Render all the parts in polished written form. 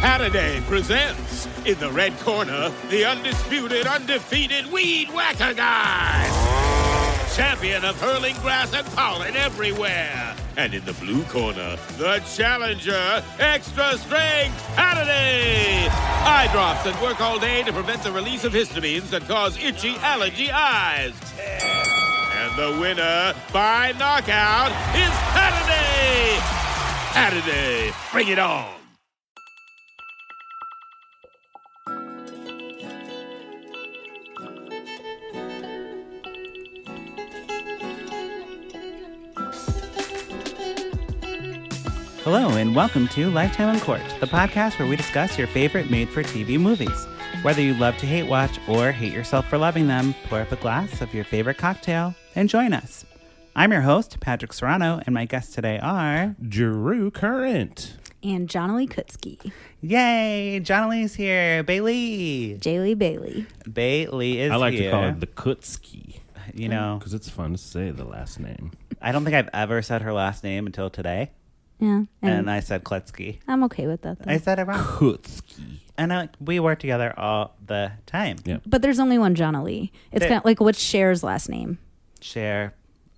Halliday presents, in the red corner, the undisputed, undefeated Weed Whacker Guy. Champion of hurling grass and pollen everywhere. And in the blue corner, the challenger, extra strength Halliday. Eye drops that work all day to prevent the release of histamines that cause itchy allergy eyes. And the winner by knockout is Halliday. Halliday, bring it on. Hello and welcome to Lifetime Uncorked, the podcast where we discuss your favorite made-for-TV movies. Whether you love to hate watch or hate yourself for loving them, pour up a glass of your favorite cocktail and join us. I'm your host, Patrick Serrano, and my guests today are... Drew Current. And Johnnalee Kutzke. Yay! Johnalee's here. Bailey. Jaylee Bailey. Bailey is here. I like to call it the Kutzke. You know... Because it's fun to say the last name. I don't think I've ever said her last name until today. Yeah. And I said Kutzke. I'm okay with that, though. I said it wrong. Kutzke. And we work together all the time. Yeah. But there's only one Johnnalee. It's kind of like, what's Cher's last name? Cher.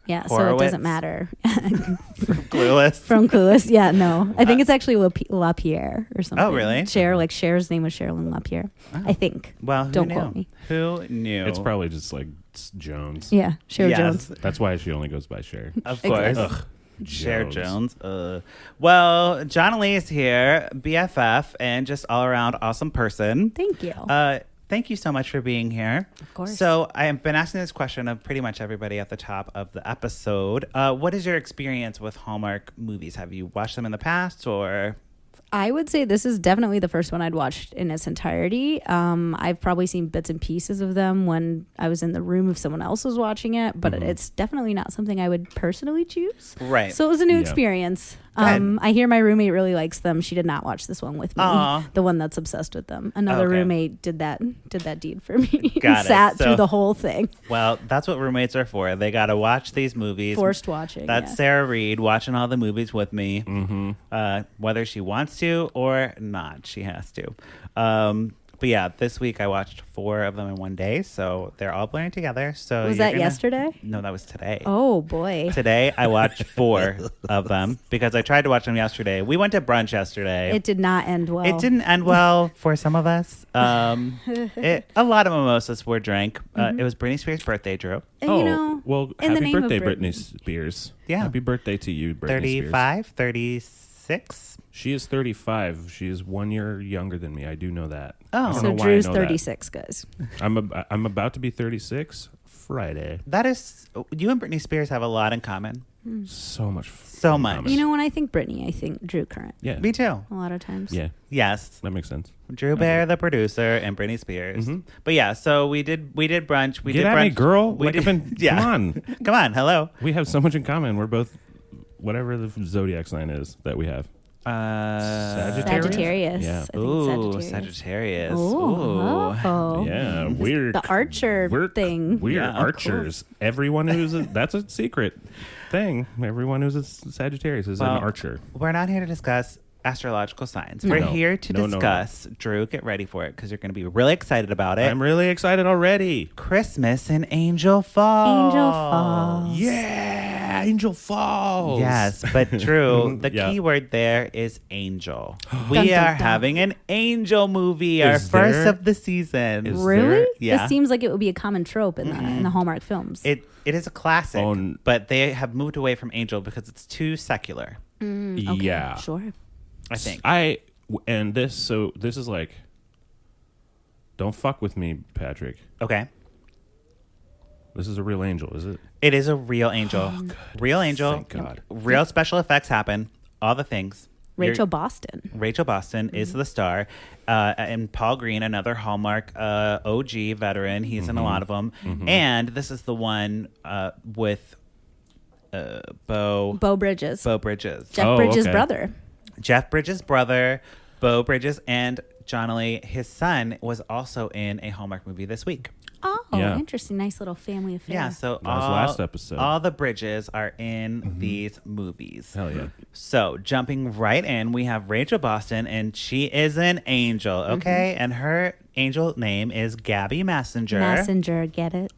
Yeah, Horowitz. so it doesn't matter. Clueless. From Clueless. Yeah, no. I think it's actually LaPierre or something. Oh, really? Cher, like Cher's name was Sherilyn LaPierre. Oh. I think. Well, who Don't knew? quote me. Who knew? It's probably just like Jones. Yeah, Cher Yes. Jones. That's why she only goes by Cher. Of course. Ugh. Cher Jones. Well, Johnnalee is here, BFF, and just all around awesome person. Thank you. Thank you so much for being here. Of course. So I have been asking this question of pretty much everybody at the top of the episode. What is your experience with Hallmark movies? Have you watched them in the past or... I would say this is definitely the first one I'd watched in its entirety. I've probably seen bits and pieces of them when I was in the room if someone else was watching it, but it's definitely not something I would personally choose. Right. So it was a new experience. I hear my roommate really likes them. She did not watch this one with me. Aww. The one that's obsessed with them. Another roommate did that deed for me. Got it. Sat So- through the whole thing. Well, that's what roommates are for. They got to watch these movies. Forced watching. That's yeah. Sarah Reed watching all the movies with me. Mm-hmm. Whether she wants to or not, she has to. But yeah, this week I watched 4 of them in one day, so they're all blending together. So Was that yesterday? No, that was today. Oh, boy. Today I watched 4 of them because I tried to watch them yesterday. We went to brunch yesterday. It did not end well. It didn't end well for some of us. A lot of mimosas were drank. It was Britney Spears' birthday, Drew. And, you know, well, in the happy name of birthday, Britney. Britney Spears. Yeah. Happy birthday to you, Britney 35, Spears. 36. She is 35. She is 1 year younger than me. I do know that. Oh. I don't know So why I Drew's know that. 36, guys. I'm about to be 36 Friday. That is, you and Britney Spears have a lot in common. So much. So in much. common. You know, when I think Britney, I think Drew Current. Yeah. Me too. A lot of times. Yeah. Yes. That makes sense. Drew Bear, the producer, and Britney Spears. Mhm. But yeah, so we did brunch. We Get did at brunch. me, girl. We Like, did, I've been- yeah. Come on. Come on. Hello. We have so much in common. We're both whatever the zodiac sign is that we have. Sagittarius. Yeah. I think Ooh, Sagittarius. Sagittarius. Ooh. Oh. Yeah, we're The Archer thing. We're Yeah, archers. Everyone who's that's a secret thing. Everyone who's a Sagittarius is an Well, archer. We're not here to discuss astrological signs. No. We're No. here to No. discuss. Drew, get ready for it because you're going to be really excited about it. I'm really excited already. Christmas in Angel Falls. Angel Falls. Yeah, Angel Falls. Yes, but Drew, the Yeah. key word there is angel. We Dun, dun, are dun. having an angel movie, our Is first there? of the season. Is Really? there- Yeah. This seems like it would be a common trope in the Hallmark films. It is a classic, Oh, but they have moved away from angel because it's too secular, Okay, Yeah. Sure. I think. This is like, don't fuck with me, Patrick. Okay. This is a real angel, is it? It is a real angel. Real angel. Thank God. Real special effects happen. All the things. Rachel Boston. Rachel Boston is the star. And Paul Greene, another Hallmark OG veteran. He's in a lot of them. And this is the one with Beau Bridges. Bridges. Jeff Bridges' okay. brother. Jeff Bridges' brother, Beau Bridges, and Johnnalee, his son, was also in a Hallmark movie this week. Oh, Yeah. interesting. Nice little family affair. Yeah, so That was last episode. all the Bridges are in these movies. Hell yeah. So jumping right in, we have Rachel Boston, and she is an angel, okay? And her angel name is Gabby Messenger. Messenger, get it?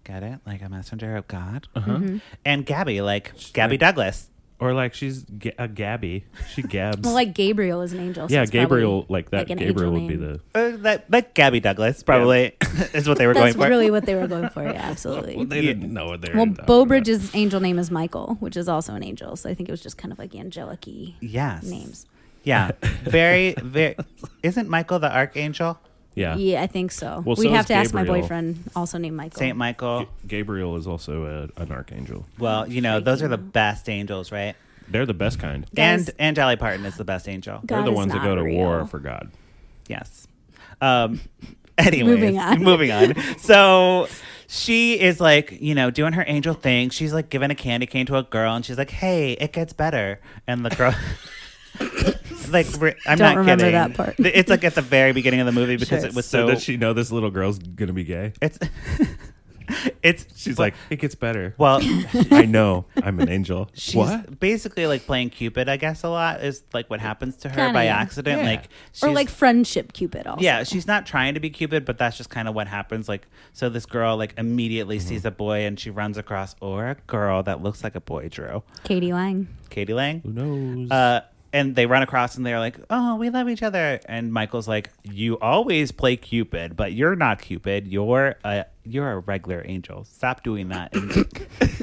Get it? Like a messenger of God. Uh-huh. And Gabby, like Gabby Douglas. Or like she's a Gabby. She gabs. Well, like Gabriel is an angel. So yeah, it's Gabriel, probably like that. an Gabriel angel would be name. the. Like Gabby Douglas, probably, is what they were That's going for. really what they were going for. Yeah, absolutely. They didn't know what they were Well, talking Beau about. Bridges' angel name is Michael, which is also an angel. So I think it was just kind of like angelic-y Yes. names. Yeah. Very, very. Isn't Michael the archangel? Yeah. Yeah, I think so. Well, We'd so have is to ask my Gabriel. boyfriend, also named Michael. Saint Michael. Gabriel is also an archangel. Well, you know, those are the best angels, right? They're the best kind. Guys- And Dolly Parton is the best angel. God They're the is ones that not go to real. war for God. Yes. Anyways, Moving on. So she is like, you know, doing her angel thing. She's like giving a candy cane to a girl, and she's like, "Hey, it gets better." And the girl, like, I'm Don't not remember kidding. that part. It's like at the very beginning of the movie because Sure. it was So so. does she know this little girl's gonna be gay? It's. It's. She's like, it gets better. Well, I know. I'm an angel. she's What? basically like playing Cupid, I guess, a lot is like what happens to her Kinda, by yeah. accident. Yeah. Like, Or she's- like friendship Cupid also. yeah, she's not trying to be Cupid, but that's just kind of what happens. Like, so this girl like immediately sees a boy and she runs across or a girl that looks like a boy. Drew, Katie Lang. Katie Lang, Who knows? and they run across and they're like, "Oh, we love each other." And Michael's like, "You always play Cupid, but you're not Cupid. You're a regular angel. Stop doing that." And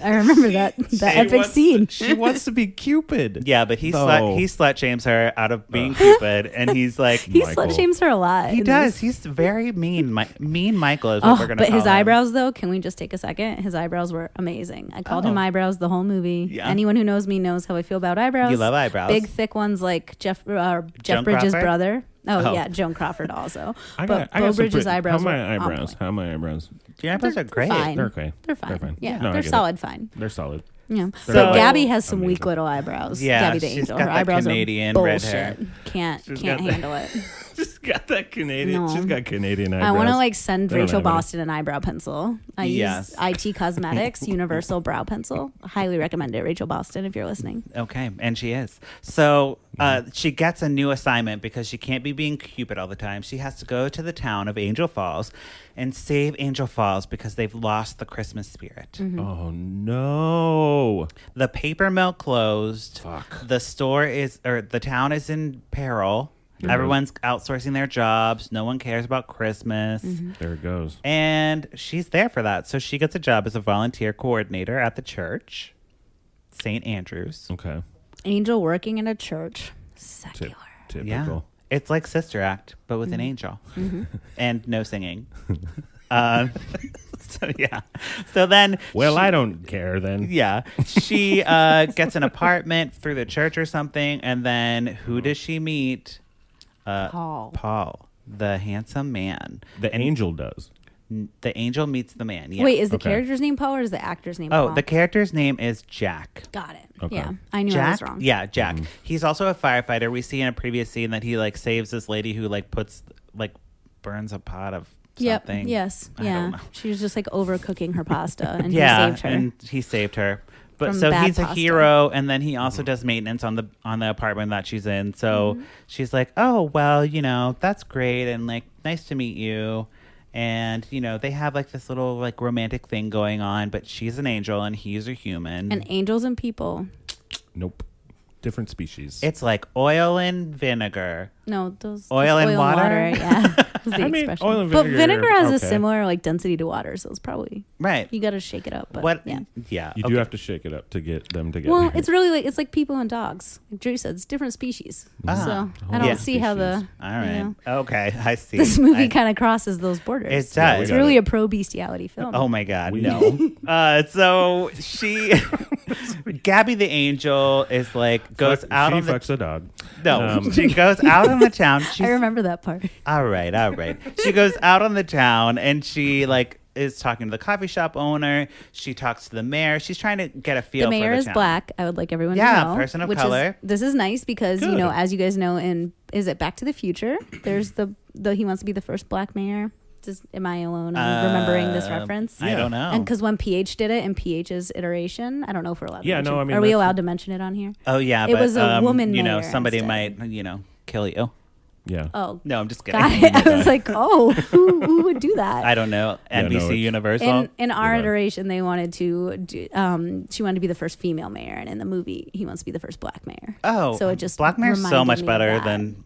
I remember that epic scene. She wants to be Cupid. yeah, but he No. slut shames her out of being Cupid, and he's like, He Michael. slut shames her a lot. he in does. this. He's very mean. Mean Michael is what Oh, we're gonna. but his call him. eyebrows, though, can we just take a second? His eyebrows were amazing. I called him Oh. eyebrows the whole movie. Yeah. Anyone who knows me knows how I feel about eyebrows. You love eyebrows. Big, thick ones like Jeff Joan Bridges' Crawford? brother. Oh, Oh. yeah, Joan Crawford also. I But got, I Beau got some Bridges' pretty- eyebrows How were are my on eyebrows? point. How are my eyebrows? Your eyebrows are great. fine. They're okay. They're fine. Yeah, No, I they're get it. solid fine. They're solid. Yeah. So- But Gabby has some Amazing. weak little eyebrows. Yeah, Gabby the she's angel. got Her that eyebrows Canadian are red bullshit. hair. Can't got handle it. She's got that Canadian. No. She's got Canadian eyebrows. I want to like send They don't Rachel have any. Boston an eyebrow pencil. I Yes. use IT Cosmetics Universal Brow Pencil. Highly recommend it, Rachel Boston, if you're listening. Okay, and she is. So she gets a new assignment because she can't be being Cupid all the time. She has to go to the town of Angel Falls and save Angel Falls because they've lost the Christmas spirit. Oh no! The paper mill closed. Fuck. The the town is in peril. Mhm. Everyone's outsourcing their jobs. No one cares about Christmas. There it goes. And she's there for that. So she gets a job as a volunteer coordinator at the church, St. Andrews. Okay. Angel working in a church. Secular. Typical. Yeah. It's like Sister Act, but with an angel and no singing. So, yeah. So then. Well, I don't care then. Yeah. She gets an apartment through the church or something. And then who does she meet? Paul, the handsome man. The angel does. The angel meets the man. Yeah. Wait, is the Okay. character's name Paul or is the actor's name Oh, Paul? the character's name is Jack. Got it. Okay. Yeah, I knew I Jack? was wrong. Yeah, Jack. He's also a firefighter. We see in a previous scene that he like saves this lady who like burns a pot of Yep. something. Yes. I Yeah. don't know. She was just like overcooking her pasta, and Yeah, he saved her. and he saved her. But From so bad he's a pasta. hero, and then he also does maintenance on the apartment that she's in. So she's like, "Oh well, you know, that's great, and like nice to meet you." And you know, they have like this little like romantic thing going on. But she's an angel, and he's a human. And angels and people. Nope. Different species. It's like oil and vinegar. No, those Oil it's and water? Yeah, was the I mean, expression. oil and but vinegar, vinegar has a okay. similar like density to water, so it's probably Right. you got to shake it up. But What? Yeah. Yeah. you okay. do have to shake it up to get them together. Well, it's really like people and dogs. Like Drew said, it's different species. Ah. So I don't Yeah. see how the All right. you know, Okay, I see. this movie I- kind of crosses those borders. It Yeah, does. we It's got really it. a pro bestiality film. Oh my God, We- no. So she, Gabby the angel is like goes out she on the fucks a dog. no. She goes out on the town. She's, I remember that part. all right. She goes out on the town and she like is talking to the coffee shop owner. She talks to the mayor. She's trying to get a feel. The mayor for the is town. black. I would like everyone Yeah, to know. person of which color. This is nice because you Good. know, as you guys know, is it Back to the Future? There's the he wants to be the first black mayor. Am I alone in remembering this reference? I don't know. And because when PH did it in PH's iteration, I don't know if we're allowed to mention. no, I mean, are we allowed to mention it on here? Oh, yeah. It was a woman You know, mayor somebody instead. might, kill you. Yeah. Oh, No, I'm just kidding. got it. I was like, oh, who would do that? I don't know. NBC it's- Universal. In our Yeah. iteration, they wanted to do, she wanted to be the first female mayor, and in the movie, he wants to be the first black mayor. Oh, so it just Black Mayor's so reminded much me of better that. than,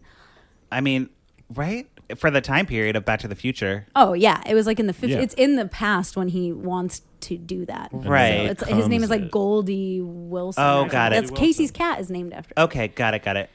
I mean, right? For the time period of Back to the Future. Oh yeah, it was like in the 50s. Yeah. It's in the past when he wants to do that. Right. So his name is like Comes it. Goldie Wilson. Oh, or got something. it. That's Casey's cat is named after. Okay, got it.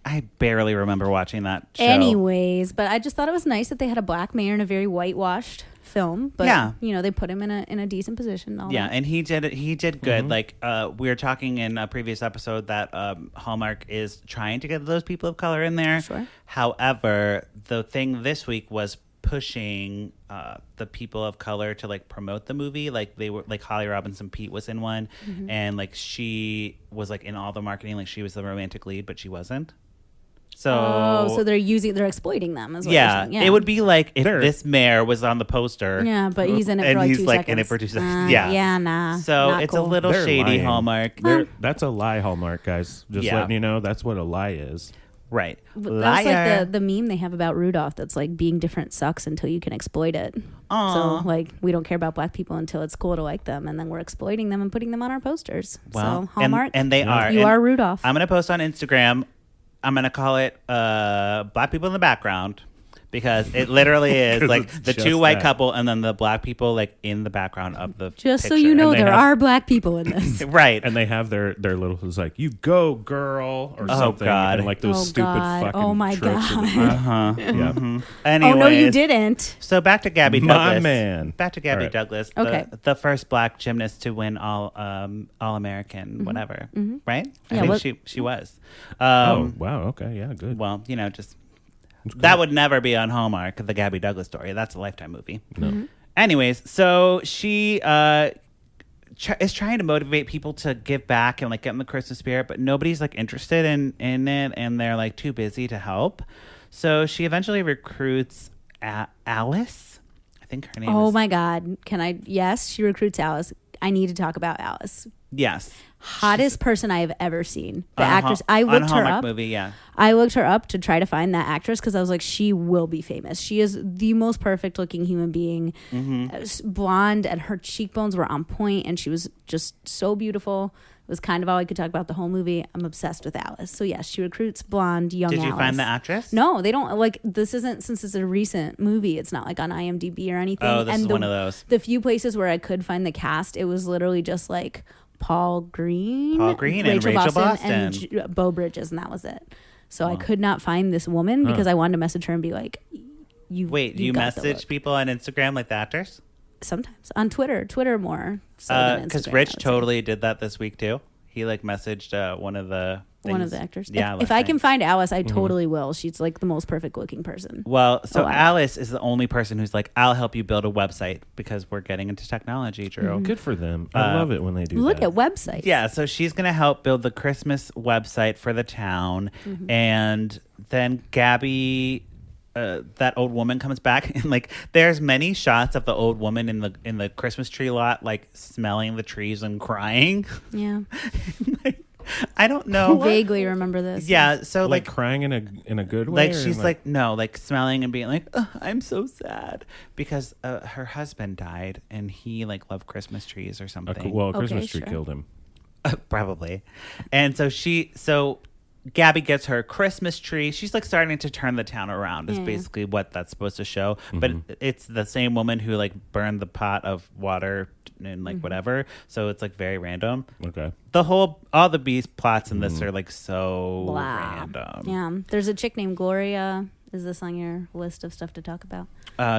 I barely remember watching that show. Anyways, but I just thought it was nice that they had a black mayor in a very whitewashed film. But Yeah. they put him in a decent position. And all Yeah, that. and he did good. Like we were talking in a previous episode that Hallmark is trying to get those people of color in there. Sure. However, the thing this week was pushing the people of color to like promote the movie. Like they were like Holly Robinson Pete was in one, and like she was like in all the marketing. Like she was the romantic lead, but she wasn't. So they're exploiting them as well. yeah, it would be like if They're- this mayor was on the poster. Yeah, but he's in it and for like he's 2 like seconds. in it for 2 seconds. Yeah. Yeah, nah. So not it's cool. a little They're shady, lying. Hallmark. That's a lie, Hallmark, guys. Just Yeah. letting you know that's what a lie is. Right. But that's Liar. like the meme they have about Rudolph that's like being different sucks until you can exploit it. Aw. So like we don't care about black people until it's cool to like them, and then we're exploiting them and putting them on our posters. Well, so Hallmark, and they are. you And are Rudolph. I'm gonna post on Instagram. I'm gonna call it "Black People in the Background" because it literally is 'Cause like it's the just two white that. couple and then the black people like in the background of the Just so picture. you know, And they there have- are black people in this. Right. And they have their little, it's like, you go, girl, or Oh, something. God. And like those Oh, stupid God. fucking Oh, my tropes of the- God. Uh-huh. Yeah. Anyways, Oh no, you didn't. So back to Gabby My Douglas. man. Back to Gabby All right. Douglas. Okay. The first black gymnast to win all American whatever. Right? I Yeah, think what- she was. Oh, wow. Okay. Yeah, good. Well, just that would never be on Hallmark, the Gabby Douglas story. That's a Lifetime movie. No. Anyways, so she is trying to motivate people to give back and like get in the Christmas spirit, but nobody's like interested in it, and they're like too busy to help. So she eventually recruits Alice. I think her name Oh is. my God. Can I? Yes, she recruits Alice. I need to talk about Alice. Yes. Hottest person I have ever seen. The On a actress. Hall- I on a looked her Hallmark up. movie, yeah. I looked her up to try to find that actress because I was like, she will be famous. She is the most perfect looking human being. Blonde, and her cheekbones were on point, and she was just so beautiful. It was kind of all I could talk about the whole movie. I'm obsessed with Alice. So yes, she recruits blonde young Did you Alice. find the actress? No, they don't. Like, this isn't, since it's a recent movie, it's not like on IMDb or anything. Oh, this and is one of those. The few places where I could find the cast, it was literally just like Paul Greene And Rachel Boston. and Beau Bridges, and that was it. So I could not find this woman because I wanted to message her and be like, "You Wait, you you got the message look." people on Instagram like the actors? Sometimes on Twitter more. So than Because Instagram, Rich I would say. totally did that this week too. He like messaged one of the actors. Yeah, If I can find Alice, I totally will. She's like the most perfect looking person. Well, so alive. Alice is the only person who's like, I'll help you build a website because we're getting into technology, Drew. Good for them. I love it when they do Look that. at websites. Yeah, so she's going to help build the Christmas website for the town. And then Gabby, that old woman comes back, and like there's many shots of the old woman in the Christmas tree lot, like smelling the trees and crying. Yeah. I don't know. Vaguely remember this. Yeah, so like like crying in a good way. like or she's like no, like smelling and being like, "Ugh, I'm so sad because her husband died and he like loved Christmas trees or something. well, a Okay, Christmas tree sure. killed him. Probably. And so Gabby gets her Christmas tree. She's like starting to turn the town around is Yeah. basically what that's supposed to show. But it's the same woman who like burned the pot of water and like whatever. So it's like very random. Okay. All the beast plots in this are like so Blah. random. Yeah. There's a chick named Gloria. Is this on your list of stuff to talk about?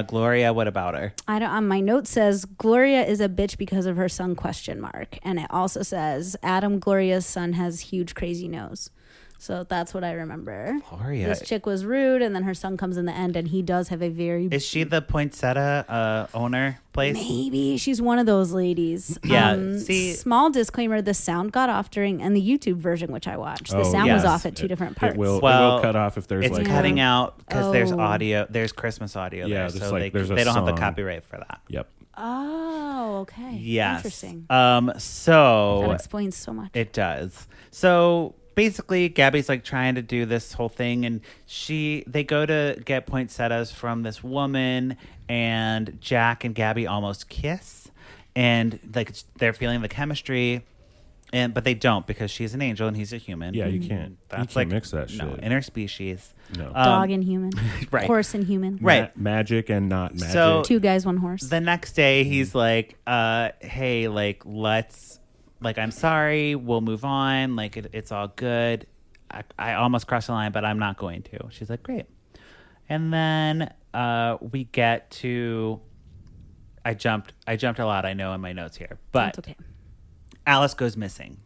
Gloria, what about her? I don't. On my note says Gloria is a bitch because of her son ? And it also says Adam Gloria's son has huge crazy nose. So that's what I remember. Gloria. This chick was rude, and then her son comes in the end, and he does have a very... Is she the poinsettia owner place? Maybe. She's one of those ladies. Yeah, see- Small disclaimer, the sound got off during... And the YouTube version, which I watched, the sound yes. was off at two different parts. It will cut off if there's It's like cutting out because there's Oh. audio. There's Christmas audio Yeah, there, there's so like- there's a they don't have the song. copyright for that. Yep. Oh, okay. Yes. Interesting. Um. So That explains so much. it does. So basically, Gabby's like trying to do this whole thing, and they go to get poinsettias from this woman, and Jack and Gabby almost kiss, and like they're feeling the chemistry, but they don't because she's an angel and he's a human. Yeah, you can't. That's you like can't mix that no shit. interspecies. No. Dog and human. right. Horse and human. Right. Magic and not magic. So- Two guys, one horse. The next day, he's like, hey, like, let's, like, I'm sorry, we'll move on, like, it's all good. I almost crossed the line, but I'm not going to. She's like, great. And then we get to, I jumped a lot, I know, in my notes here, but That's okay. Alice goes missing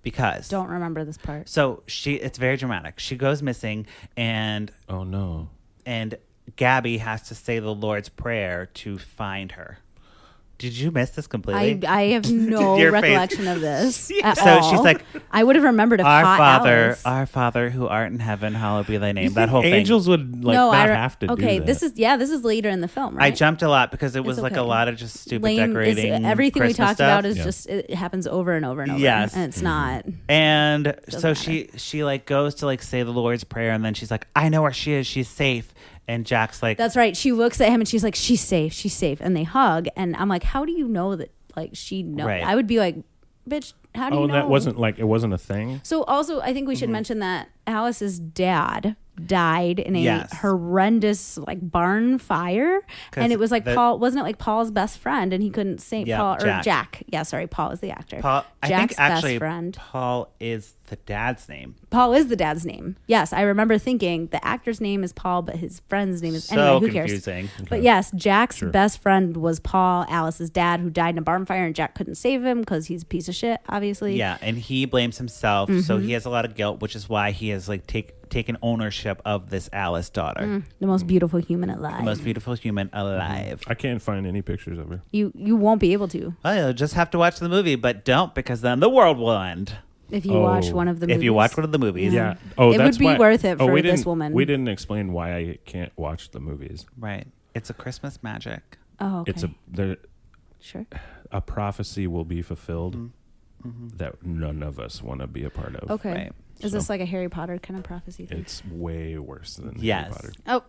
because Don't remember this part. so it's very dramatic. She goes missing, and Oh no. Gabby has to say the Lord's Prayer to find her. Did you miss this completely? I have no Your face. recollection of this at So all. she's like, I would have remembered if our hot Father, Alice. who art in heaven, hallowed be thy name. You That think whole thing. angels would like no, not have to okay, do that. this is later in the film, I right? jumped a lot because it was like okay. a lot of just stupid Lame, decorating. everything we Christmas talked stuff. about is Yeah. just it happens over and over and over. Yes. and it's not. And so matter. she like goes to like say the Lord's Prayer, and then she's like, I know where she is. She's safe. And Jack's like, That's right. She looks at him and she's like, she's safe, and they hug. And I'm like, how do you know that? Like she knows. Right. I would be like, bitch, how do you know? that wasn't like it wasn't a thing. So also, I think we should mention that Alice's dad died in a Yes. horrendous like barn fire, 'Cause and it was like the- Paul. Wasn't it like Paul's best friend, and he couldn't say Yeah, Paul or Jack. Jack? Yeah, sorry, Paul is the actor. Paul. I Jack's think actually best friend. Paul is the dad's name. Paul is the dad's name. Yes, I remember thinking the actor's name is Paul, but his friend's name is So anyway. Who cares? confusing. But yes, Jack's Sure. best friend was Paul, Alice's dad, who died in a barn fire, and Jack couldn't save him because he's a piece of shit, obviously. Yeah, and he blames himself, so Mm-hmm. he has a lot of guilt, which is why he has like taken ownership of this Alice daughter, The most beautiful human alive. the most beautiful human alive. I can't find any pictures of her. You won't be able to Well, you'll just have to watch the movie, but don't because then the world will end. if you watch Oh. one of the movies. If you watch one of the movies, Yeah. Oh, It that's would be why- worth it oh, for we this didn't- woman. We didn't explain why I can't watch the movies. right. It's a Christmas magic. Oh, okay. It's sure. a prophecy will be fulfilled Mm-hmm. that none of us want to be a part of. Okay. Right. Is this So- like a Harry Potter kind of prophecy thing? It's way worse than Yes. Harry Potter. Oh,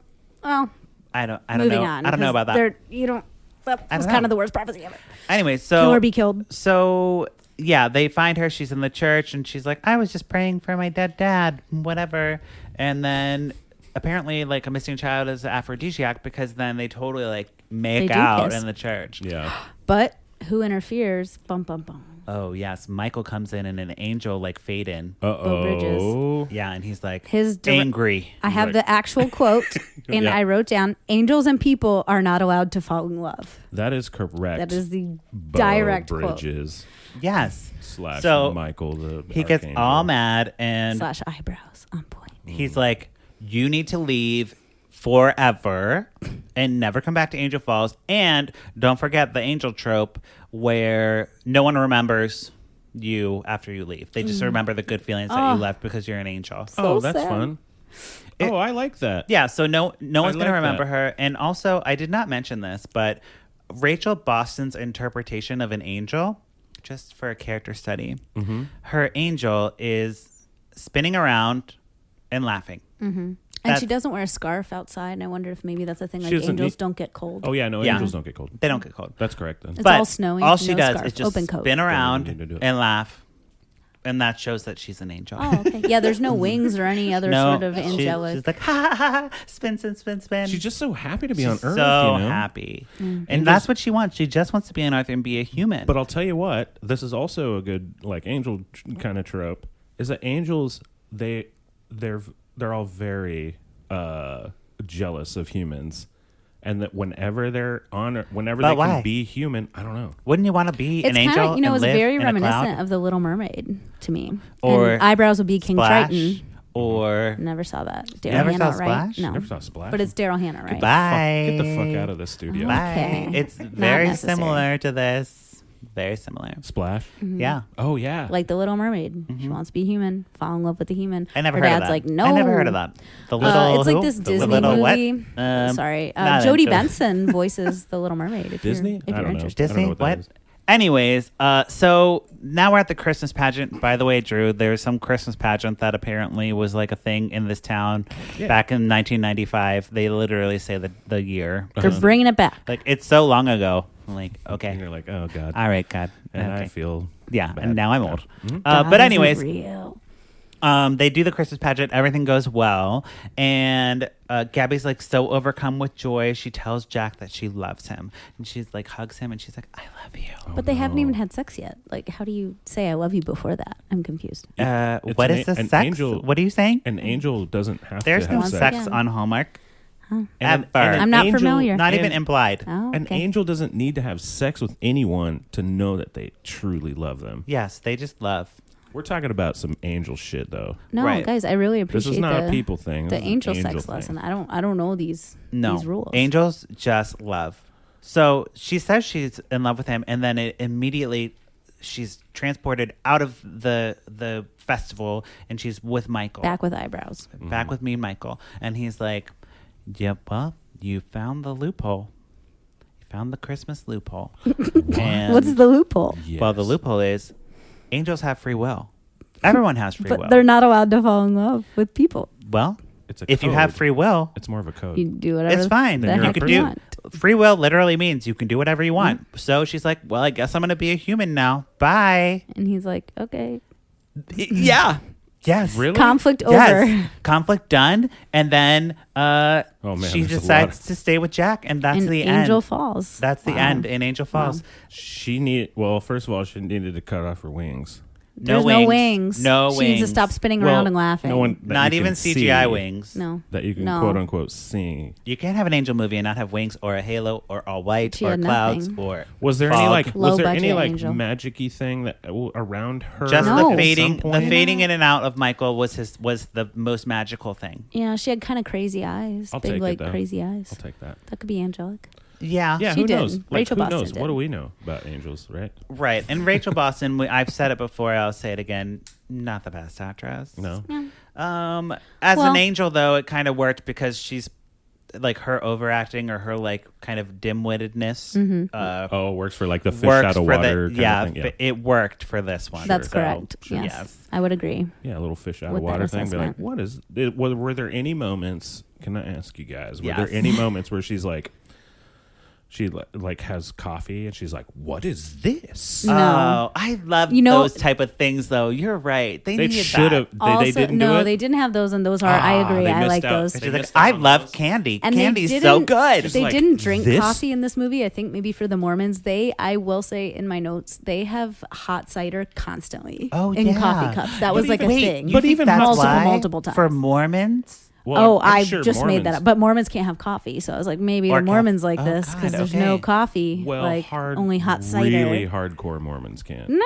well, I don't moving know. on. I don't know because about that. You don't. That I was don't kind know. of the worst prophecy ever. Anyway, Kill or be killed. So yeah, they find her. She's in the church, and she's like, "I was just praying for my dead dad, whatever." And then apparently, like a missing child is an aphrodisiac because then they totally like make They do out kiss. in the church. Yeah. But who interferes? Bum bum bum. Oh yes, Michael comes in and an angel like fade in. Beau Bridges. Uh-oh. Yeah, and he's like His angry. I have Right. the actual quote, and Yeah. I wrote down: "Angels and people are not allowed to fall in love." That is correct. That is the Beau direct quote. Bridges Yes. slash So, Michael the He gets Archangel. all mad and Slash eyebrows on point. he's like, "You need to leave forever and never come back to Angel Falls. And don't forget the angel trope where no one remembers you after you leave. They just remember the good feelings that you left because you're an angel." Oh, So that's sad. fun. Oh, I like that. Yeah, so no one's like going to remember that. her. And also, I did not mention this, but Rachel Boston's interpretation of an angel, just for a character study, her angel is spinning around and laughing. And That's- she doesn't wear a scarf outside, and I wonder if maybe that's a thing. Like She doesn't angels need- don't get cold. Oh yeah, no, Yeah. angels don't get cold. They don't get cold. That's correct then. It's all snowy, All she no does scarf, is just open coat. spin around need to do it. and laugh. And that shows that she's an angel. Oh, okay. Yeah, there's no wings or any other sort of angelic. She's like, ha, ha, ha, spin, spin, spin, spin. She's just so happy to be on She's Earth. so you know? happy. And that's what she wants. She just wants to be on Earth and be a human. But I'll tell you what, this is also a good like angel kind of trope. Is that angels they're all very jealous of humans, and that whenever they're on, whenever But they why? can be human, I don't know. Wouldn't you want to be It's an angel? kind of, you know, and it's live very in a reminiscent cloud? of The Little Mermaid to me. Or and eyebrows would be King Splash, Triton. or Never saw that. Daryl Never Hannah, saw right? Splash? No, Never saw Splash. but it's Daryl Hannah, right? bye. Get the fuck out of the studio. Bye. Okay. It's Not very necessary. similar to this. Very similar. Splash. Yeah. Oh yeah. Like The Little Mermaid. She wants to be human, fall in love with the human. I never Her heard of dad's that. like, no. I never heard of that. The little it's like who? this The Disney little what? movie. Sorry. not Jodie into it. Benson voices The Little Mermaid. If Disney? You're, if I you're don't know. interested. I don't know Disney? what that What? is. Anyways, so now we're at the Christmas pageant. By the way, Drew, there's some Christmas pageant that apparently was like a thing in this town back in 1995. They literally say the year. They're bringing it back. Like, it's so long ago. I'm like, And okay. you're like, oh god. All right, God. And okay. I feel Yeah, bad. and now I'm old. Mhm. God But isn't anyways, real. they do the Christmas pageant. Everything goes well. And Gabby's like so overcome with joy. She tells Jack that she loves him. And she's like, hugs him. And she's like, I love you. But they haven't even had sex yet. Like, how do you say I love you before that? I'm confused. It's What an is the an sex? angel- What are you saying? An angel doesn't have There's to no have Once sex again. on Hallmark. And Ever. an I'm not angel- familiar. Not even and implied. Oh, An okay. angel doesn't need to have sex with anyone to know that they truly love them. Yes, they just love. We're talking about some angel shit, though. No, Right. guys, I really This appreciate is not the, a people thing. the This is an angel sex thing. lesson. I don't know these rules. Angels just love. So she says she's in love with him, and then immediately she's transported out of the festival, and she's with Michael. Back with eyebrows. Back with me and Michael. And he's like, yep, well, you found the loophole. You found the Christmas loophole. And, What's the loophole? Yes. well, the loophole is angels have free will. Everyone has free But will. they're not allowed to fall in love with people. Well, It's a if you have code. free will, It's more of a code. You do whatever it's fine. the Then you're You heck a can you do want. free will. Literally means you can do whatever you want. Mm-hmm. So she's like, "Well, I guess I'm gonna be a human now. Bye." And he's like, okay. Yeah. Yes. Really? Conflict Yes. over. Conflict done, and then man, she there's a decides lot. to stay with Jack, and that's And the Angel end. falls. That's the Wow. end in Angel Falls. Well, first of all, she needed to cut off her wings. There's no wings. No She wings. needs to stop spinning Well, around and laughing. no one- that Not you even can CGI see. wings. No. That you can No. quote unquote see. You can't have an angel movie and not have wings or a halo or all white She or had clouds nothing. or Was there fog. any like Low was there any budget like angel. magic-y thing that around her? just No. the at fading some the point? fading in and out of Michael was the most magical thing. Yeah, she had kind of crazy eyes. I'll Big, take it, like, though. crazy eyes. I'll take that. That could be angelic. Yeah. Yeah, She who did. knows? Like, Rachel who Boston knows? did. What do we know about angels, right? Right. And Rachel Boston, I've said it before, I'll say it again, not the best actress. No. As Well- an angel, though, it kind of worked because she's like her overacting or her like kind of dim-wittedness. Oh, it works for like the fish works out of for water kind yeah, of thing. Yeah. it worked for this one. That's So, correct. Sure. Yes. I would agree. Yeah, a little fish out With of water that thing. Be like, assessment. what is it? Were there any moments? Can I ask you guys? Were Yes. there any moments where she's like, she like has coffee and she's like, "What is this?" No. Oh, I love You know- those type of things, though. You're right. They They needed should have. that. They Also, didn't no, do it. they didn't have those, and those are. I agree. they I missed like out. those. They She's like, missed out I on love those. candy. And Candy's they so didn't- good. They like, didn't drink this? coffee in this movie. I think maybe for the Mormons, I will say in my notes, they have hot cider constantly in yeah. coffee cups. That was like a Wait, thing. you But think even that's multiple why times. for Mormons? Well, I'm I sure just made that Mormons- up. But Mormons can't have coffee, so I was like, maybe Or the Mormons like oh, this God, because there's no okay. coffee, Well, like hard, only hot cider. Really hardcore Mormons can't. No,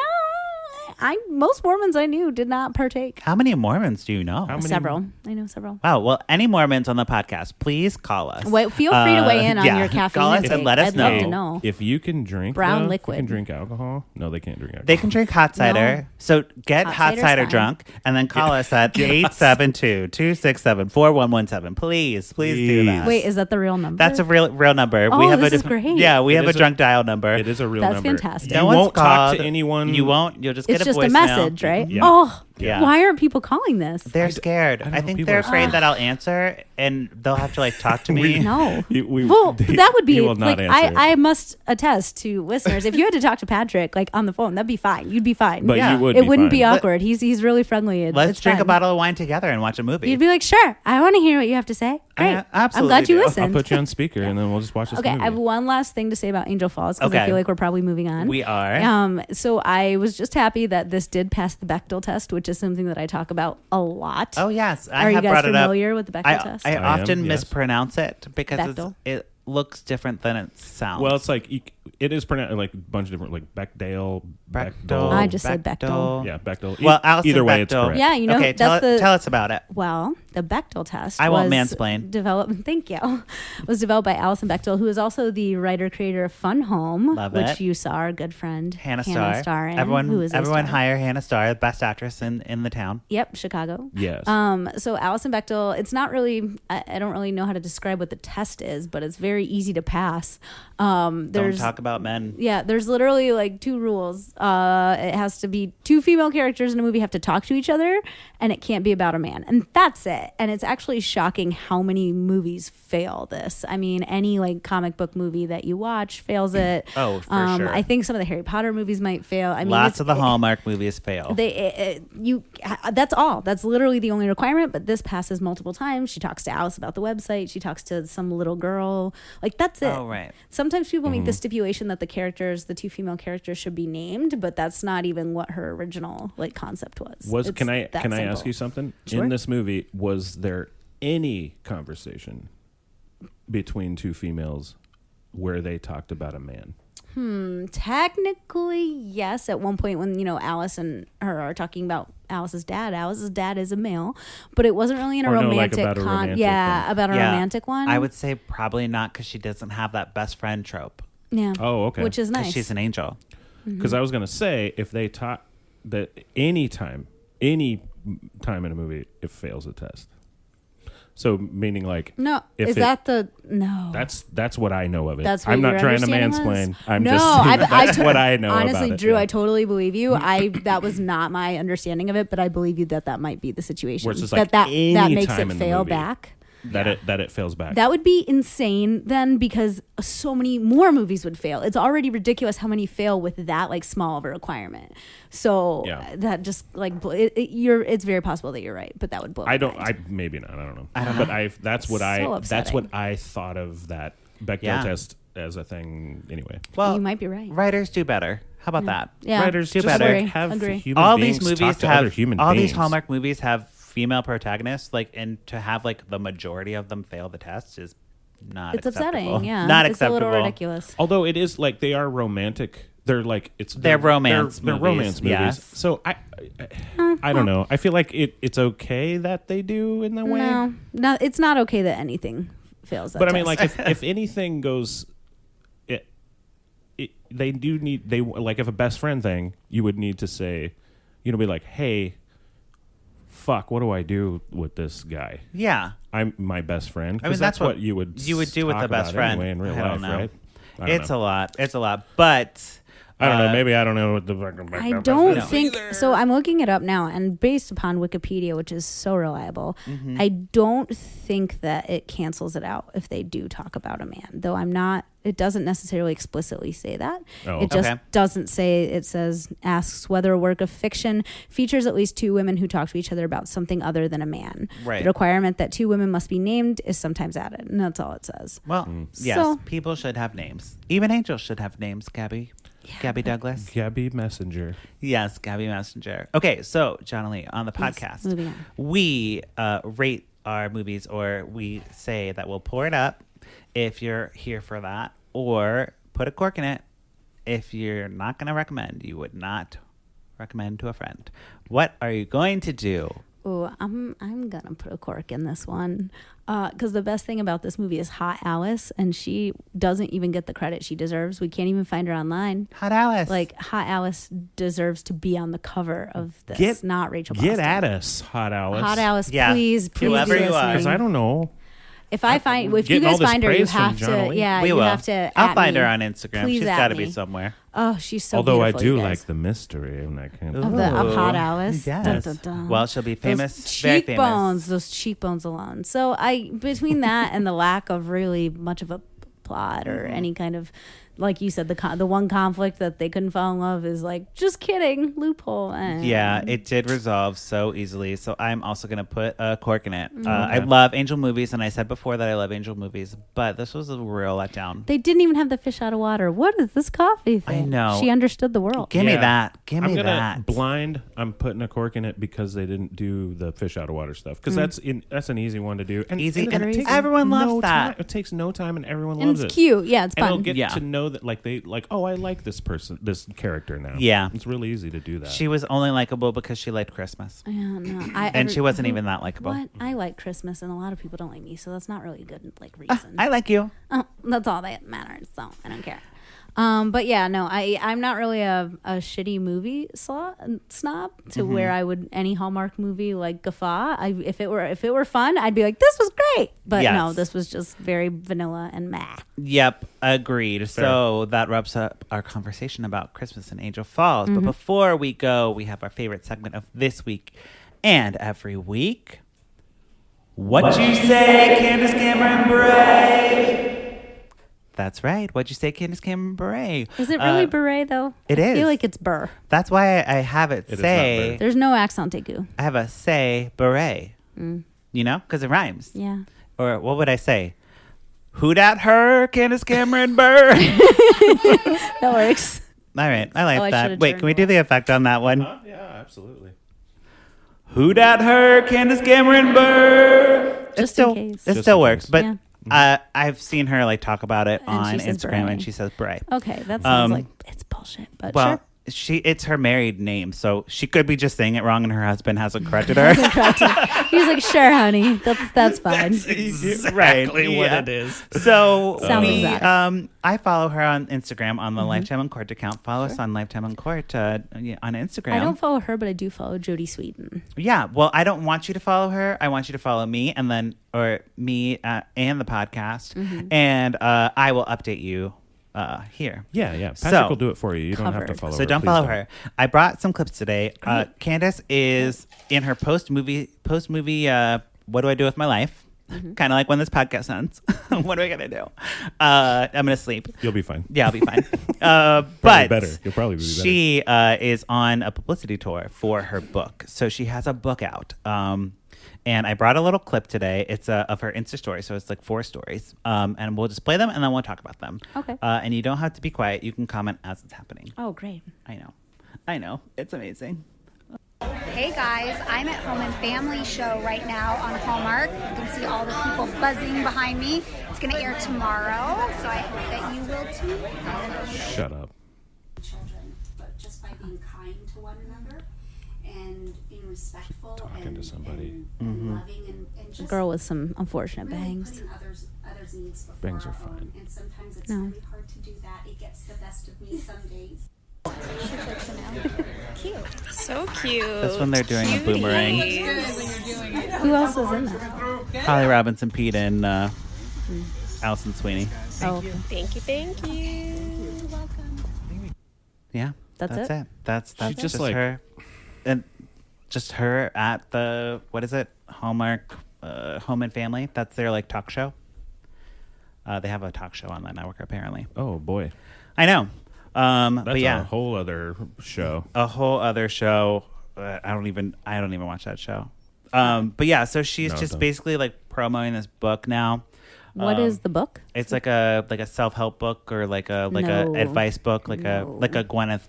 most Mormons I knew did not partake. How many Mormons do you know? How many- Several, I know several. Wow. Well, any Mormons on the podcast, please call us. Wait, feel free to weigh in on your caffeine Call us intake. and let us I'd know. love to know. If you can drink Brown though, liquid. you can drink alcohol. No, they can't drink alcohol. They can drink hot cider. No. So get Hot hot cider's cider fine. drunk and then call us at 872-267-4117. Please do that. Wait, is that the real number? That's a real number. Oh, this is great. Yeah, we It have a is a- drunk dial number. It is a real That's number. fantastic. You No one's won't talk to called. anyone. You won't. You'll just get It's a just a voicemail. message, right? Yeah. Oh, Yeah. why aren't people calling this? They're scared. don't I know, think people they're are afraid scared. that I'll answer and they'll have to like talk to me. No. Well, That would be he will not like answer. I must attest to listeners. If you had to talk to Patrick like on the phone, that'd be fine. You'd be fine. But Yeah. you would. it wouldn't be fine. awkward. He's really friendly. Let's It's drink a fine. bottle of wine together and watch a movie. You'd be like, sure. I want to hear what you have to say. Great. absolutely I'm glad you do. I'll listened. put you on speaker and then we'll just watch this Okay, movie. I have one last thing to say about Angel Falls because I Okay. feel like we're probably moving on. We are. So I was just happy that this did pass the Bechdel test, which is something that I talk about a lot. Oh yes, I Are you have guys brought it up. familiar with the Bechdel test? I I am, often yes. mispronounce it because Bechdel. it looks different than it sounds. Well, it's like it is pronounced like a bunch of different, like Bechdel. I just said Bechdel. Yeah, Bechdel. Well, Alison either way, Bechdel. it's correct. Yeah, you know, okay, that's tell us about it. Well, the Bechdel test. I won't was mansplain. Thank you. Was developed by Alison Bechdel, who is also the writer-creator of Fun Home, Love which it. you saw our good friend Hannah Starr. in, Everyone who is a star. hire Hannah Starr, best actress in the town. Yep, Chicago. Yes. So Alison Bechdel, it's not really, I don't really know how to describe what the test is, but it's very easy to pass. Don't talk about men. Yeah, there's literally like 2 rules. It has to be 2 female characters in a movie have to talk to each other, and it can't be about a man. And that's it. And it's actually shocking how many movies fail this. I mean, any like comic book movie that you watch fails it. Oh, for sure. I think some of the Harry Potter movies might fail. I mean, Lots of the Hallmark movies fail. That's all. That's literally the only requirement. But this passes multiple times. She talks to Alice about the website. She talks to some little girl. Like that's it. Oh, right. Sometimes people make the stipulation that the 2 female characters, should be named, but that's not even what her original like concept was. Can I ask you something? Sure. In this movie, was there any conversation between 2 females where they talked about a man? Technically, yes. At one point when, Alice and her are talking about Alice's dad is a male, but it wasn't really in a romantic about a romantic about a romantic one. I would say probably not, because she doesn't have that best friend trope. Yeah. Oh, okay. Which is 'Cause nice. she's an angel. Because I was going to say, if they taught that any time in a movie, it fails a test. So meaning like No, if is it- that the no? that's what I know of it. That's what I'm not your trying to understanding mansplain. was? I'm No, just saying that's what I know honestly, about it. Drew, Yeah. I totally believe you. That was not my understanding of it, but I believe you that might be the situation. Where it's just like that any makes time it in the fail movie. back. that it fails back. That would be insane then, because so many more movies would fail. It's already ridiculous how many fail with that like small of a requirement. So that just like it's very possible that you're right, but that would blow. Maybe not. I don't know. But that's what So I thought of that Bechdel test as a thing anyway. Well, you might be right. Writers do better. How about that? Yeah, Writers do just better. like have Agree. human All beings these movies talk to other have human all beings. these Hallmark movies have female protagonists, like, and to have like the majority of them fail the test is not. It's acceptable. upsetting. Yeah, not it's acceptable. a little ridiculous. Although it is like they are romantic. They're like They're romance They're movies, romance movies. yes. So I don't know. I feel like it's okay that they do in that way. No, it's not okay that anything fails. That But I mean, test. like if anything goes, they do need like if a best friend thing, you would need to say, be like, hey, fuck, what do I do with this guy? Yeah, I'm my best friend. I mean, that's what you would do with talk the best about friend anyway in real I don't life, know. right? It's a lot. It's a lot, but. I don't know. Maybe I don't know what the fucking. I don't think so. I'm looking it up now, and based upon Wikipedia, which is so reliable, I don't think that it cancels it out if they do talk about a man. Though it doesn't necessarily explicitly say that. Oh, it just okay. doesn't say. It asks whether a work of fiction features at least 2 women who talk to each other about something other than a man. Right. The requirement that 2 women must be named is sometimes added, and that's all it says. Well, yes, So- people should have names. Even angels should have names, Gabby. Gabby Douglas. Gabby Messenger. Yes, Gabby Messenger. Okay, so Johnnalee, on the podcast, moving on. we rate our movies, or we say that we'll pour it up if you're here for that, or put a cork in it if you're not going to recommend. You would not recommend to a friend. What are you going to do? Oh, I'm gonna put a cork in this one, because the best thing about this movie is Hot Alice, and she doesn't even get the credit she deserves. We can't even find her online. Hot Alice. Like, Hot Alice deserves to be on the cover of this, not Rachel Boston. Get at us, Hot Alice. Hot Alice, Yeah. please Whoever be you are. listening. Because I don't know. If you getting all guys this find her, you praise from have to. Johnnalee. Yeah, we you will. have to. I'll at find me. her on Instagram. Please She's at got to me. be somewhere. Oh, she's so Although I beautiful, do you guys. like the mystery, and I can't. of Hot Alice. Yes. Dun, dun, dun. Well, she'll be famous. Those Very cheekbones, famous. those cheekbones alone. So between that and the lack of really much of a plot or any kind of like you said, the one conflict that they couldn't fall in love is like, just kidding, loophole. Yeah, it did resolve so easily. So I'm also going to put a cork in it. I love Angel movies, and I said before that I love Angel movies, but this was a real letdown. They didn't even have the fish out of water. What is this coffee thing? I know. She understood the world. Give me that. Give me I'm gonna that. blind. I'm putting a cork in it because they didn't do the fish out of water stuff. Because that's an easy one to do. And Easy, and and it takes everyone loves no that. time. It takes no time, and everyone And loves it's it. cute. Yeah, it's And fun. they'll get Yeah. to know that, like oh, I like this person, this character now. Yeah. It's really easy to do that. She was only likable because she liked Christmas. Yeah, no, And she wasn't even that likable. What? I like Christmas, and a lot of people don't like me, so that's not really a good reason. I like you. Oh, that's all that matters, so I don't care. But yeah, no, I'm not really a shitty movie snob to where I would any Hallmark movie like guffaw. If it were fun, I'd be like, this was great. But Yes. no, this was just very vanilla and meh. Yep, agreed. Fair. So that wraps up our conversation about Christmas and Angel Falls. But before we go, we have our favorite segment of this week and every week. What you say, Candace Cameron Bray? That's right. What'd you say, Candace Cameron Bray? Is it really beret though? it I is. feel like it's burr. That's why I have it, It is say. not burr. There's no accent aigu. I have a say beret. You know, because it rhymes. Yeah. Or what would I say? Who dat her, Candace Cameron Burr? That works. All right, I like Oh, I that. should've Wait, turned can we do the effect on that one? Yeah, absolutely. Who dat her, Candace Cameron Burr? Just in case. It Just still in works, case. but Yeah. I've seen her like talk about it And on she says Instagram, beret. and she says bray. Okay, that sounds Um, like it's bullshit, but Well, sure. it's her married name, so she could be just saying it wrong, and her husband hasn't corrected her. He's like, sure, honey, that's fine. Exactly what it is. So Sounds we, exotic. I follow her on Instagram on the Lifetime on Court account. Follow us on Lifetime on Court on Instagram. I don't follow her, but I do follow Jodie Sweetin. Yeah, well, I don't want you to follow her. I want you to follow me, and then me and the podcast, and I will update you here. Yeah. Patrick So- will do it for you. You don't have to Covered. follow her. So don't Please follow her. I brought some clips today. Great. Candace is in her post movie. What do I do with my life? Kind of like when this podcast ends. What am I gonna do? I'm gonna sleep. You'll be fine. Yeah, I'll be fine. Probably But better. You'll probably be better. she is on a publicity tour for her book. So she has a book out. And I brought a little clip today. It's of her Insta story. So it's like 4 stories. And we'll just play them and then we'll talk about them. Okay. And you don't have to be quiet. You can comment as it's happening. Oh, great. I know. It's amazing. Hey guys, I'm at Home and Family Show right now on Hallmark. You can see all the people buzzing behind me. It's going to air tomorrow, so I hope that you will too. Shut up. Children, but just by being kind to one another and being respectful Talking and, to somebody. and loving and A just girl with some unfortunate really bangs. putting others needs before Bangs our are own. fine. And sometimes it's No. really hard to do that. It gets the best of me some days. Cute. So cute. That's when they're doing a boomerang. Who else is in that? Holly Robinson, Pete, and Allison Sweeney. Oh, okay. Thank you. Yeah, That's it? That's She's just just like- her, and just her at the what is it? Hallmark Home and Family. That's their like talk show. They have a talk show on that network apparently. Oh boy, I know. that's But yeah, a whole other show. a whole other show. I don't even watch that show. But yeah, so she's No, just don't. basically like promoting this book now. What is the book? It's like a self-help book or like a No. advice book, like No. a Gwyneth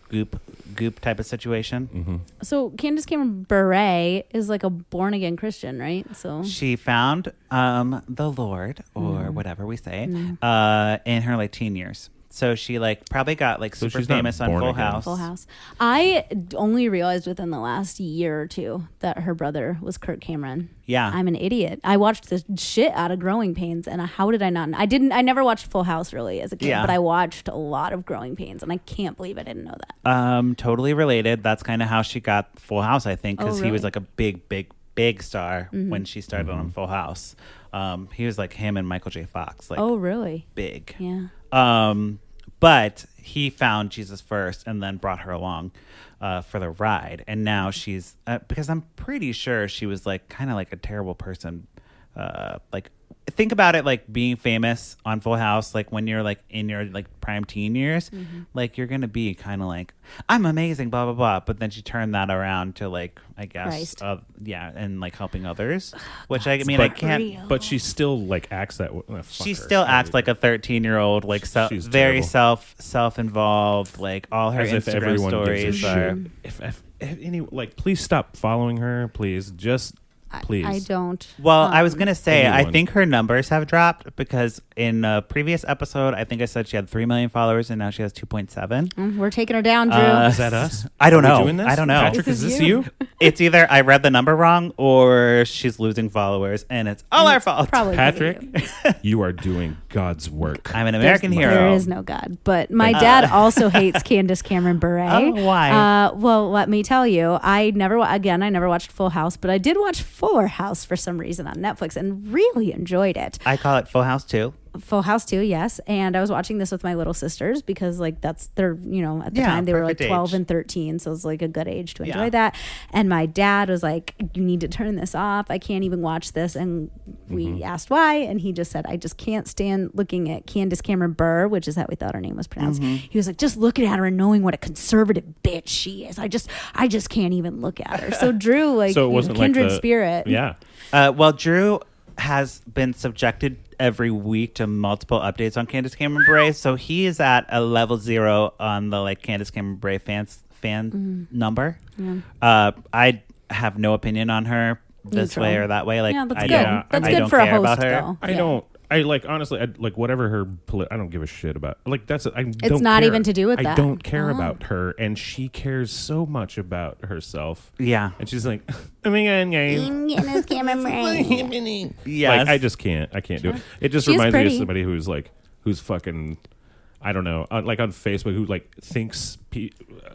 Goop type of situation. Mm-hmm. So Candace Cameron Bure is like a born again Christian, right? So She found the Lord or whatever we say in her like teen years. So she like probably got like So super she's not famous on born Full again. House. Full House. I only realized within the last year or two that her brother was Kirk Cameron. Yeah. I'm an idiot. I watched the shit out of Growing Pains, and how did I not? I never watched Full House really as a kid, Yeah. but I watched a lot of Growing Pains, and I can't believe I didn't know that. Totally related. That's kind of how she got Full House, I think, because Oh, he was really? like a big star when she started on Full House. He was like him and Michael J. Fox, like Oh, really? big. Yeah. But he found Jesus first and then brought her along for the ride. And now she's, because I'm pretty sure she was like kind of like a terrible person, like think about it like being famous on Full House, like when you're like in your like prime teen years, like you're gonna be kind of like, I'm amazing, blah blah blah. But then she turned that around to like, I guess, and like helping others, which I mean, I can't. But she still like acts that way. She still acts like a 13-year-old, like very self-involved. Like all her As if Instagram everyone stories gives a are. shit. If any, like, please stop following her, please. Just please. I don't. Well, I was gonna say, I anyone. think her numbers have dropped because in a previous episode, I think I said she had 3 million followers, and now she has 2.7. We're taking her down, Drew. Is that us? I don't Are we know. doing this? I don't know. Patrick, is this you? It's either I read the number wrong or she's losing followers, and it's all our fault. Probably Patrick, you are doing God's work. I'm an American hero. There is no God. But my dad also hates Candace Cameron Bure. Oh, why? Well, let me tell you, I never watched Full House, but I did watch Fuller House for some reason on Netflix and really enjoyed it. I call it Full House too. Full House too, yes. And I was watching this with my little sisters because like that's their, at the time they were like perfect 12 age. and 13. So it was like a good age to enjoy Yeah. that. And my dad was like, you need to turn this off. I can't even watch this. And we asked why. And he just said, I just can't stand looking at Candace Cameron Bure, which is how we thought her name was pronounced. He was like, just looking at her and knowing what a conservative bitch she is. I just can't even look at her. So Drew, like, So it wasn't like kindred the- spirit. Yeah. Well, Drew has been subjected every week to multiple updates on Candace Cameron Bure, so he is at a level 0 on the like Candace Cameron Bure fan number. I have no opinion on her this Neutral. way or that way. Like, Yeah, that's I good. don't, That's I good don't for a care host, about her. though. I Yeah. don't. I like honestly. I like whatever her. I don't give a shit about. Like that's. I don't It's not care. even to do with I that. don't care Oh. about her, and she cares so much about herself. Yeah. And she's like, oh my god, guys. Candace Cameron Bure. Yes. Like I just can't. I can't do it. It just She is reminds me of pretty. somebody who's fucking. I don't know, like on Facebook, who like thinks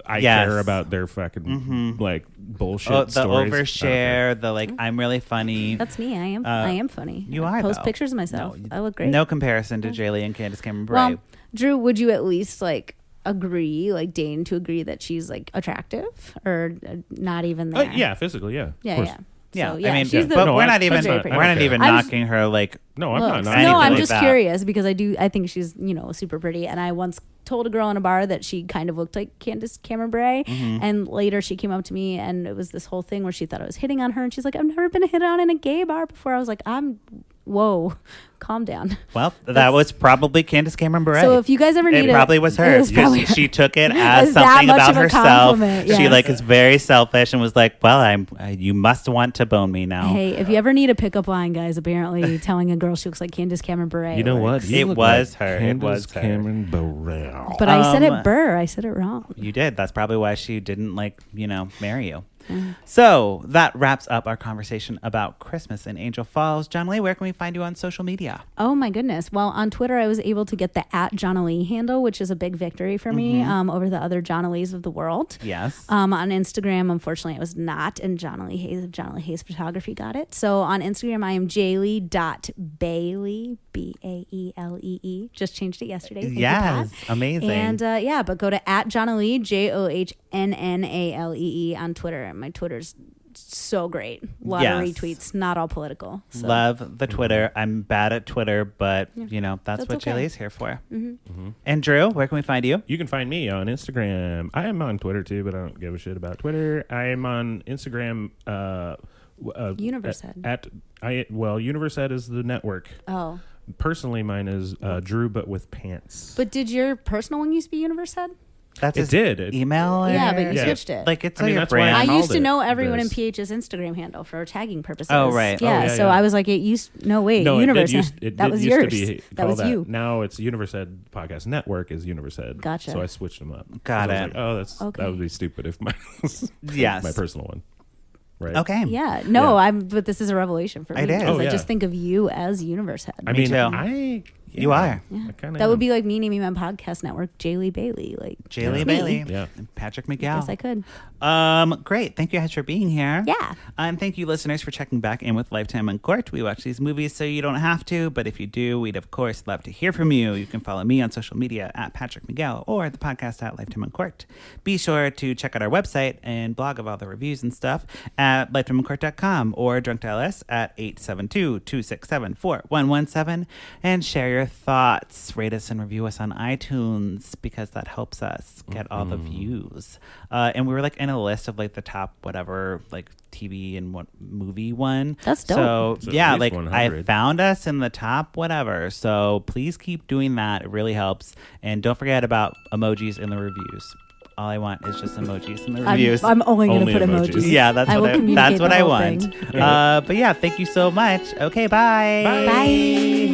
I Yes. care about their fucking like bullshit Oh, the stories. overshare, the like, I'm really funny. That's me. I am funny. You I are, post though. pictures of myself. No, I look great. No comparison to Johnnalee and Candace Cameron Bure. Well, Drew, would you at least like agree, like deign to agree that she's like attractive or not even there? Yeah, physically, yeah. Yeah, of course. yeah. yeah, So, I mean, she's the. but No, we're I- not even she's very pretty. we're I not don't even care. knocking her. Like, No, I'm looks. not. anything No, I'm like just that. curious because I think she's super pretty, and I once told a girl in a bar that she kind of looked like Candace Cameron Bure, and later she came up to me and it was this whole thing where she thought I was hitting on her, and she's like, I've never been hit on in a gay bar before. I was like, whoa, calm down. well, that was probably Candace Cameron Bure. So if you guys ever need it probably was her. it was probably her. She took it as Is that something much about of a herself. compliment? She Yes. like is very selfish and was like, "Well, you must want to bone me now." Hey, if you ever need a pickup line, guys, apparently telling a girl she looks like Candace Cameron Bure. You know what? works. You It look was like her. It Candace was her. Cameron Bure. But I said it Um, Burr. I said it wrong. You did. That's probably why she didn't marry you. So that wraps up our conversation about Christmas in Angel Falls. Johnnalee, where can we find you on social media? Oh my goodness. Well, on Twitter, I was able to get the @Johnnalee handle, which is a big victory for me over the other Johnnalees of the world. Yes. On Instagram, unfortunately, it was not, and Johnnalee Hayes of Johnnalee Hayes Photography got it. So on Instagram, I am jaylee.bailey, Baeelee. Just changed it yesterday. Thank you, Yes. Pat. Amazing. And but go to @Johnnalee, JOHNNALEE on Twitter. My Twitter's so great. A lot Yes. of retweets, not all political. So. Love the Twitter. I'm bad at Twitter, but that's That's what okay. Jaylee's here for. And Drew, where can we find you? You can find me on Instagram. I am on Twitter too, but I don't give a shit about Twitter. I am on Instagram. Universehead. Universehead is the network. Oh. Personally, mine is Drew, but with pants. But did your personal one used to be Universehead? That's It his did. It- email. Or, Yeah, but you Yeah. switched it. Like it's I mean, your that's why brand. I called used to it know everyone in this. PH's Instagram handle for tagging purposes. Oh, right. Yeah, Oh, yeah, so yeah. I was like, No, Universe. it that did was used yours. to be That called was you. Now it's Universehead Podcast Network is Universehead. Gotcha. So I switched them up. Got 'Cause I was it. like, oh, that Okay. would be stupid if mine was Yes. my personal one. Right. Okay. Yeah, no, Yeah. but this is a revelation for me. It is. because Oh, I yeah. just think of you as Universehead. I Me mean, too. You are. Yeah. I kinda That would am. be like me naming my podcast network Jaylee Bailey. Like Jaylee that's me. Bailey. Yeah. And Patrick I guess I McGow. could. Great. Thank you guys for being here. Yeah. And thank you, listeners, for checking back in with Lifetime on Court. We watch these movies so you don't have to, but if you do, we'd of course love to hear from you. You can follow me on social media at Patrick McGow or the podcast at Lifetime on Court. Be sure to check out our website and blog of all the reviews and stuff at lifetimeoncourt.com or Drunk Dial us at 872-267-4117 and share your thoughts. Rate us and review us on iTunes because that helps us get all the views. And we were like in a list of like the top whatever like TV and what movie one. That's dope. So It's at yeah, least like 100. I found us in the top whatever. So please keep doing that. It really helps. And don't forget about emojis in the reviews. All I want is just emojis in the reviews. I'm only going to Only put emojis. emojis. Yeah, that's I will what communicate that's what the I whole want. thing. But yeah, thank you so much. Okay, bye. Bye. Bye.